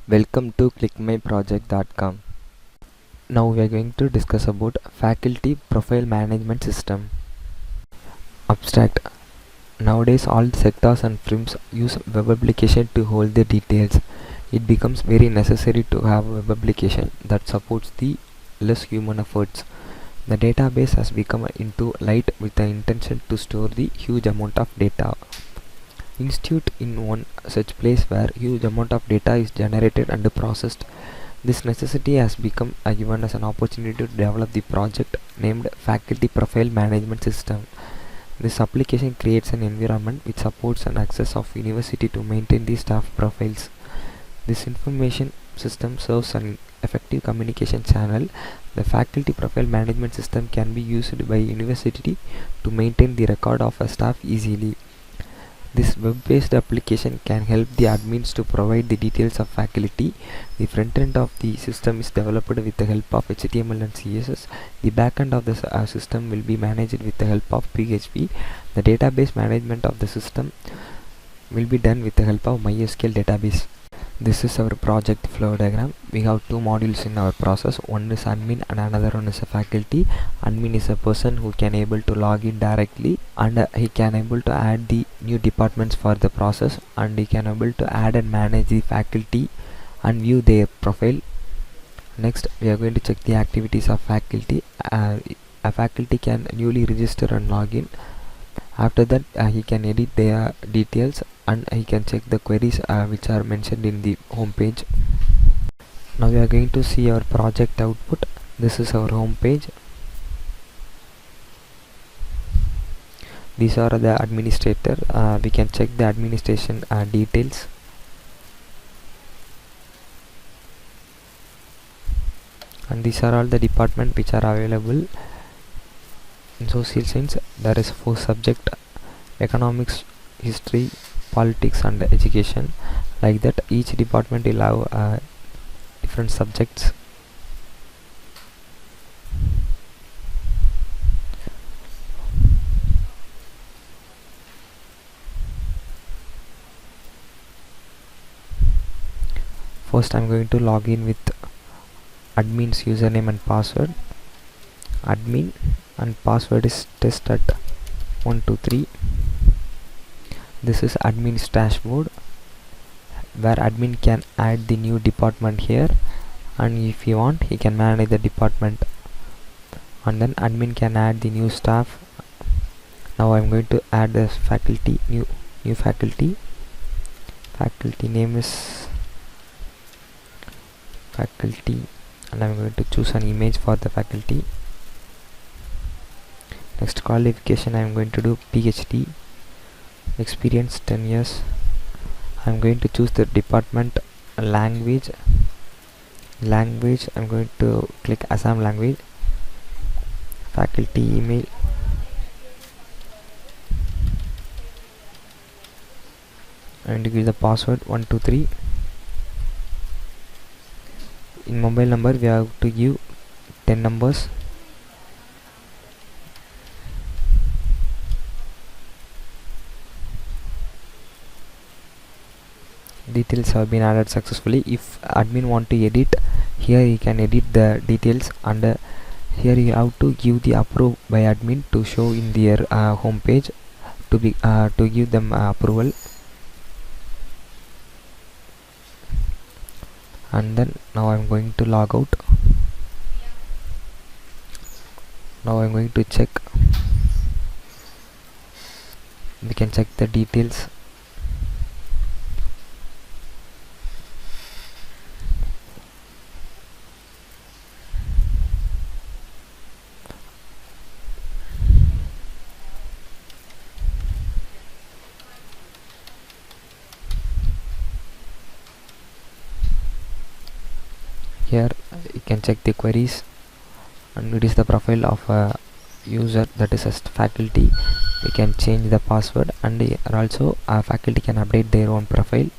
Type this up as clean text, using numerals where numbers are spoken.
Welcome to ClickMyProject.com. Now we are going to discuss about faculty profile management system. Abstract. Nowadays all sectors and firms use web application to hold the details. It becomes very necessary to have a web application that supports the less human efforts. The database has become into light with the intention to store the huge amount of data. Institute in one such place where huge amount of data is generated and processed. This necessity has become given as an opportunity to develop the project named Faculty Profile Management System. This application creates an environment which supports an access of university to maintain the staff profiles. This information system serves an effective communication channel. The Faculty Profile Management System can be used by university to maintain the record of a staff easily. This web-based application can help the admins to provide the details of faculty. The front end of the system is developed with the help of HTML and CSS. The back end of the system will be managed with the help of PHP. The database management of the system will be done with the help of MySQL database. This is our project flow diagram. We have two modules in our process. One is admin and another one is a faculty. Admin is a person who can able to log in directly, and he can able to add the new departments for the process, and he can able to add and manage the faculty and view their profile. Next we are going to check the activities of faculty. A faculty can newly register and log in. After that he can edit their details and he can check the queries which are mentioned in the home page. Now we are going to see our project output. This is our home page. These are the administrator. We can check the administration details. And these are all the departments which are available. In social science there is 4 subjects: economics, history, politics and education. Like that each department will have different subjects. First I am going to log in with admin's username and password. Admin and password is test at 123. This is admin's dashboard where admin can add the new department here, and if you want he can manage the department, and then admin can add the new staff. Now I'm going to add the faculty, new faculty. Faculty name is faculty, and I'm going to choose an image for the faculty. Next qualification, I'm going to do PhD. Experience 10 years. I'm going to choose the department. Language, I'm going to click Assam language. Faculty email, I'm going to give the password 123. In mobile number we have to give 10 numbers. Details have been added successfully. If admin want to edit, here he can edit the details, and here you have to give the approve by admin to show in their home page to be to give them approval. And then now I'm going to log out. Now I'm going to check. We can check the details. Here you can check the queries, and it is the profile of a user, that is a faculty. We can change the password, and also a faculty can update their own profile.